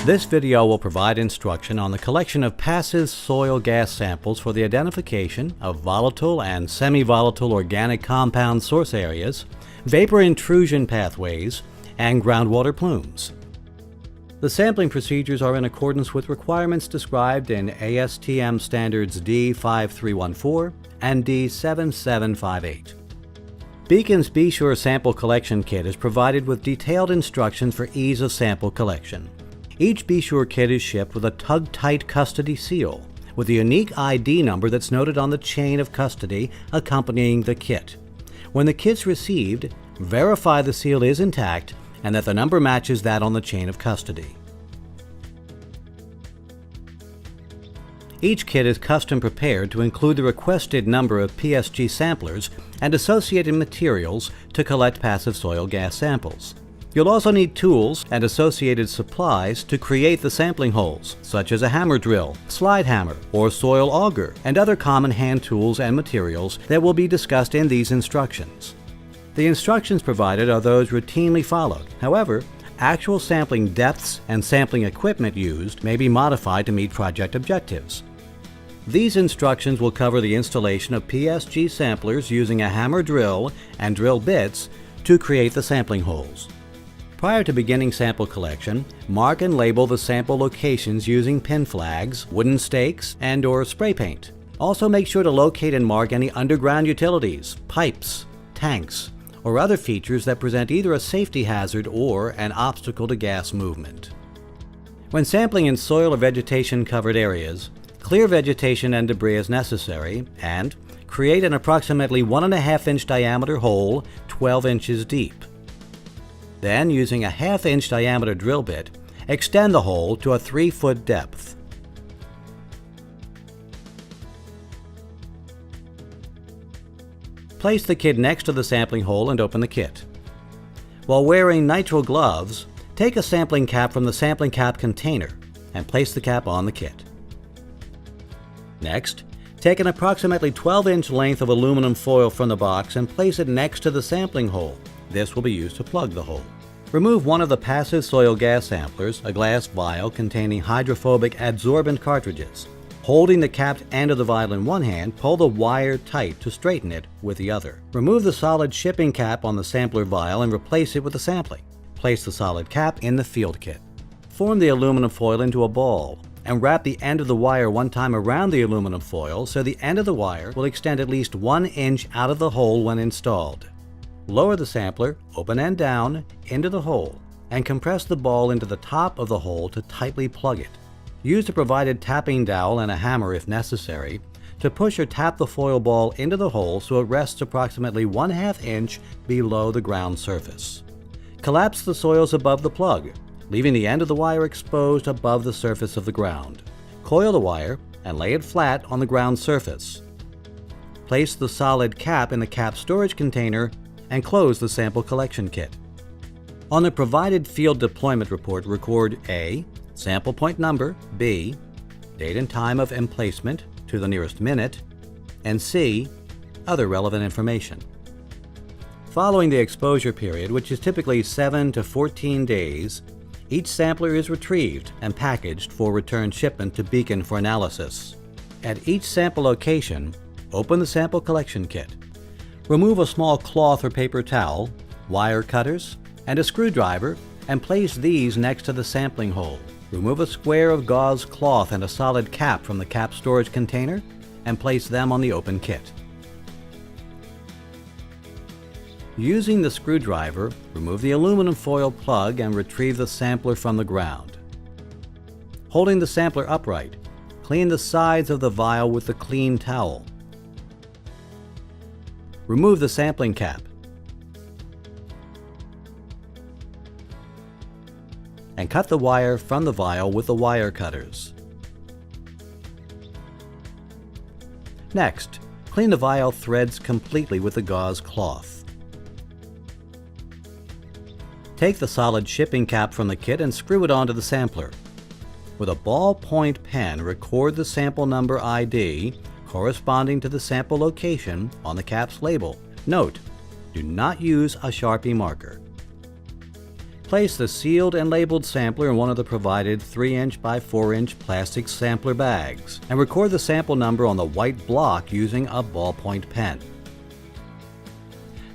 This video will provide instruction on the collection of passive soil gas samples for the identification of volatile and semi-volatile organic compound source areas, vapor intrusion pathways, and groundwater plumes. The sampling procedures are in accordance with requirements described in ASTM Standards D5314 and D7758. Beacon's Be Sure Sample Collection Kit is provided with detailed instructions for ease of sample collection. Each Be Sure kit is shipped with a tug-tight custody seal, with a unique ID number that's noted on the chain of custody accompanying the kit. When the kit's received, verify the seal is intact and that the number matches that on the chain of custody. Each kit is custom prepared to include the requested number of PSG samplers and associated materials to collect passive soil gas samples. You'll also need tools and associated supplies to create the sampling holes, such as a hammer drill, slide hammer, or soil auger, and other common hand tools and materials that will be discussed in these instructions. The instructions provided are those routinely followed. However, actual sampling depths and sampling equipment used may be modified to meet project objectives. These instructions will cover the installation of PSG samplers using a hammer drill and drill bits to create the sampling holes. Prior to beginning sample collection, mark and label the sample locations using pin flags, wooden stakes, and/or spray paint. Also make sure to locate and mark any underground utilities, pipes, tanks, or other features that present either a safety hazard or an obstacle to gas movement. When sampling in soil or vegetation-covered areas, clear vegetation and debris as necessary, and create an approximately 1.5-inch diameter hole 12 inches deep. Then, using a 1/2-inch diameter drill bit, extend the hole to a 3-foot depth. Place the kit next to the sampling hole and open the kit. While wearing nitrile gloves, take a sampling cap from the sampling cap container and place the cap on the kit. Next, take an approximately 12-inch length of aluminum foil from the box and place it next to the sampling hole. This will be used to plug the hole. Remove one of the passive soil gas samplers, a glass vial containing hydrophobic adsorbent cartridges. Holding the capped end of the vial in one hand, pull the wire tight to straighten it with the other. Remove the solid shipping cap on the sampler vial and replace it with the sampling. Place the solid cap in the field kit. Form the aluminum foil into a ball and wrap the end of the wire one time around the aluminum foil so the end of the wire will extend at least 1 inch out of the hole when installed. Lower the sampler, open and down, into the hole, and compress the ball into the top of the hole to tightly plug it. Use the provided tapping dowel and a hammer if necessary to push or tap the foil ball into the hole so it rests approximately 1/2 inch below the ground surface. Collapse the soils above the plug, leaving the end of the wire exposed above the surface of the ground. Coil the wire and lay it flat on the ground surface. Place the solid cap in the cap storage container and close the sample collection kit. On the provided field deployment report, record A. Sample point number, B. Date and time of emplacement to the nearest minute, and C. Other relevant information. Following the exposure period, which is typically 7 to 14 days, each sampler is retrieved and packaged for return shipment to Beacon for analysis. At each sample location, open the sample collection kit. Remove a small cloth or paper towel, wire cutters, and a screwdriver and place these next to the sampling hole. Remove a square of gauze cloth and a solid cap from the cap storage container and place them on the open kit. Using the screwdriver, remove the aluminum foil plug and retrieve the sampler from the ground. Holding the sampler upright, clean the sides of the vial with the clean towel. Remove the sampling cap and cut the wire from the vial with the wire cutters. Next, clean the vial threads completely with the gauze cloth. Take the solid shipping cap from the kit and screw it onto the sampler. With a ballpoint pen, record the sample number ID corresponding to the sample location on the cap's label. Note, do not use a Sharpie marker. Place the sealed and labeled sampler in one of the provided 3" by 4" plastic sampler bags and record the sample number on the white block using a ballpoint pen.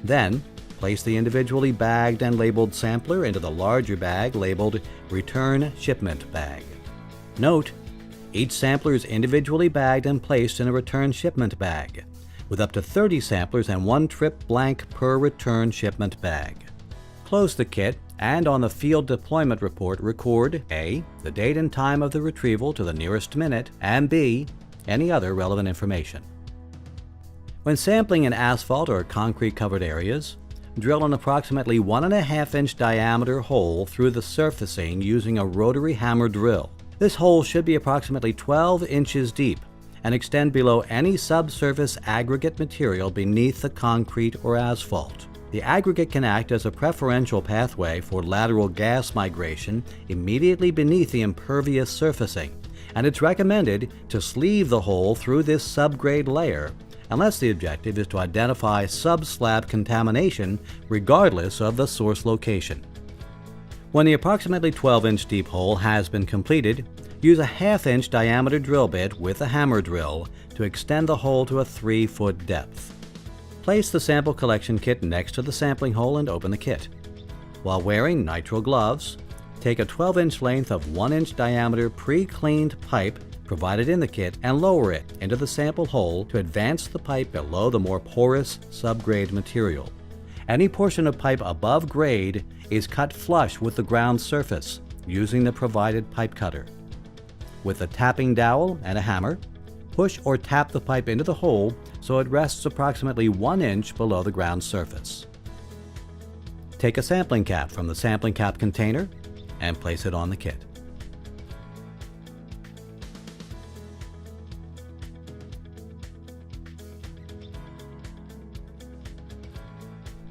Then, place the individually bagged and labeled sampler into the larger bag labeled Return Shipment Bag. Note: each sampler is individually bagged and placed in a return shipment bag, with up to 30 samplers and 1 trip blank per return shipment bag. Close the kit and on the field deployment report record A. the date and time of the retrieval to the nearest minute, and B. any other relevant information. When sampling in asphalt or concrete covered areas, drill an approximately 1.5" diameter hole through the surfacing using a rotary hammer drill. This hole should be approximately 12 inches deep and extend below any subsurface aggregate material beneath the concrete or asphalt. The aggregate can act as a preferential pathway for lateral gas migration immediately beneath the impervious surfacing, and it's recommended to sleeve the hole through this subgrade layer unless the objective is to identify subslab contamination regardless of the source location. When the approximately 12-inch deep hole has been completed, use a 1/2" diameter drill bit with a hammer drill to extend the hole to a 3-foot depth. Place the sample collection kit next to the sampling hole and open the kit. While wearing nitrile gloves, take a 12-inch length of 1" diameter pre-cleaned pipe provided in the kit and lower it into the sample hole to advance the pipe below the more porous subgrade material. Any portion of pipe above grade is cut flush with the ground surface using the provided pipe cutter. With a tapping dowel and a hammer, push or tap the pipe into the hole so it rests approximately 1 inch below the ground surface. Take a sampling cap from the sampling cap container and place it on the kit.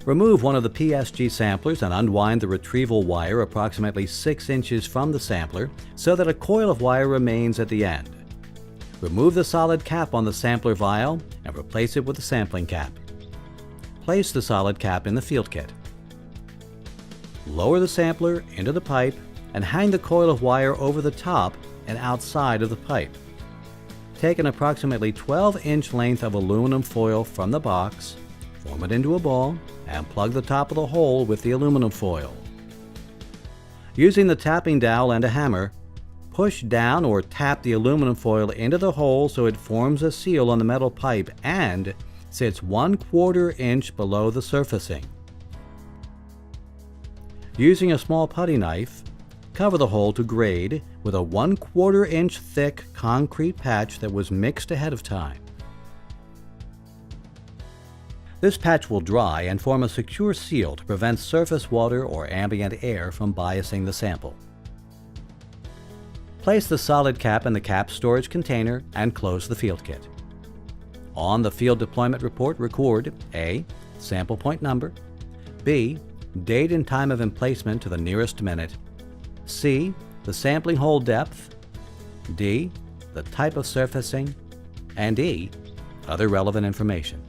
Remove one of the PSG samplers and unwind the retrieval wire approximately 6 inches from the sampler so that a coil of wire remains at the end. Remove the solid cap on the sampler vial and replace it with the sampling cap. Place the solid cap in the field kit. Lower the sampler into the pipe and hang the coil of wire over the top and outside of the pipe. Take an approximately 12-inch length of aluminum foil from the box, form it into a ball, and plug the top of the hole with the aluminum foil. Using the tapping dowel and a hammer, push down or tap the aluminum foil into the hole so it forms a seal on the metal pipe and sits 1/4 inch below the surfacing. Using a small putty knife, cover the hole to grade with a 1/4 inch thick concrete patch that was mixed ahead of time. This patch will dry and form a secure seal to prevent surface water or ambient air from biasing the sample. Place the solid cap in the cap storage container and close the field kit. On the field deployment report, record A. sample point number, B. date and time of emplacement to the nearest minute, C. the sampling hole depth, D. the type of surfacing, and E. other relevant information.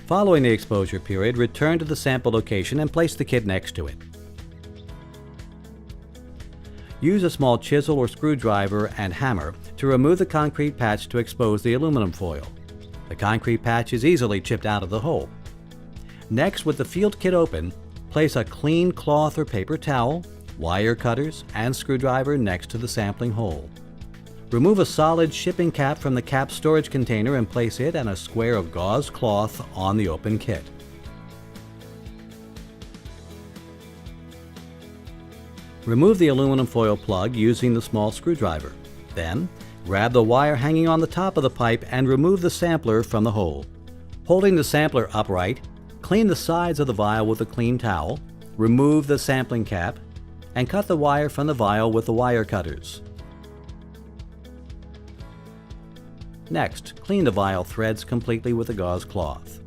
Following the exposure period, return to the sample location and place the kit next to it. Use a small chisel or screwdriver and hammer to remove the concrete patch to expose the aluminum foil. The concrete patch is easily chipped out of the hole. Next, with the field kit open, place a clean cloth or paper towel, wire cutters, and screwdriver next to the sampling hole. Remove a solid shipping cap from the cap storage container and place it and a square of gauze cloth on the open kit. Remove the aluminum foil plug using the small screwdriver. Then, grab the wire hanging on the top of the pipe and remove the sampler from the hole. Holding the sampler upright, clean the sides of the vial with a clean towel, remove the sampling cap, and cut the wire from the vial with the wire cutters. Next, clean the vial threads completely with a gauze cloth.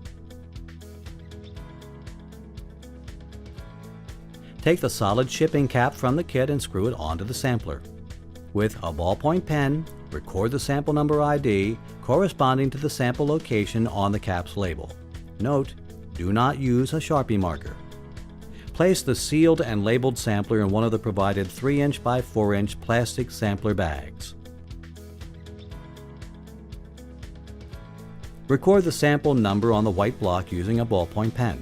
Take the solid shipping cap from the kit and screw it onto the sampler. With a ballpoint pen, record the sample number ID corresponding to the sample location on the cap's label. Note: do not use a Sharpie marker. Place the sealed and labeled sampler in one of the provided 3" by 4" plastic sampler bags. Record the sample number on the white block using a ballpoint pen.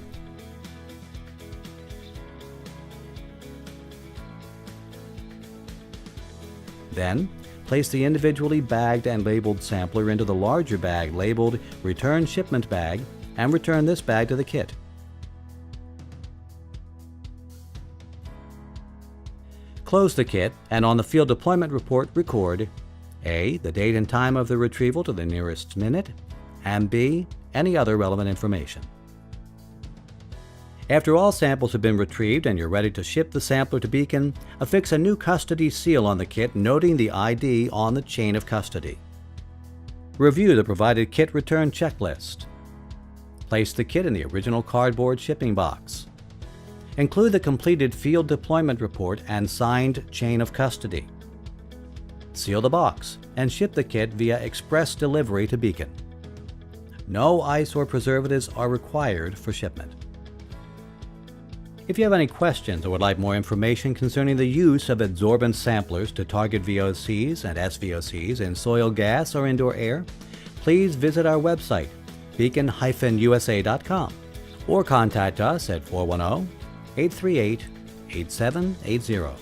Then, place the individually bagged and labeled sampler into the larger bag labeled Return Shipment Bag and return this bag to the kit. Close the kit and on the field deployment report record A. The date and time of the retrieval to the nearest minute, and B. Any other relevant information. After all samples have been retrieved and you're ready to ship the sampler to Beacon, affix a new custody seal on the kit noting the ID on the chain of custody. Review the provided kit return checklist. Place the kit in the original cardboard shipping box. Include the completed field deployment report and signed chain of custody. Seal the box and ship the kit via express delivery to Beacon. No ice or preservatives are required for shipment. If you have any questions or would like more information concerning the use of adsorbent samplers to target VOCs and SVOCs in soil gas or indoor air, please visit our website, beacon-usa.com, or contact us at 410-838-8780.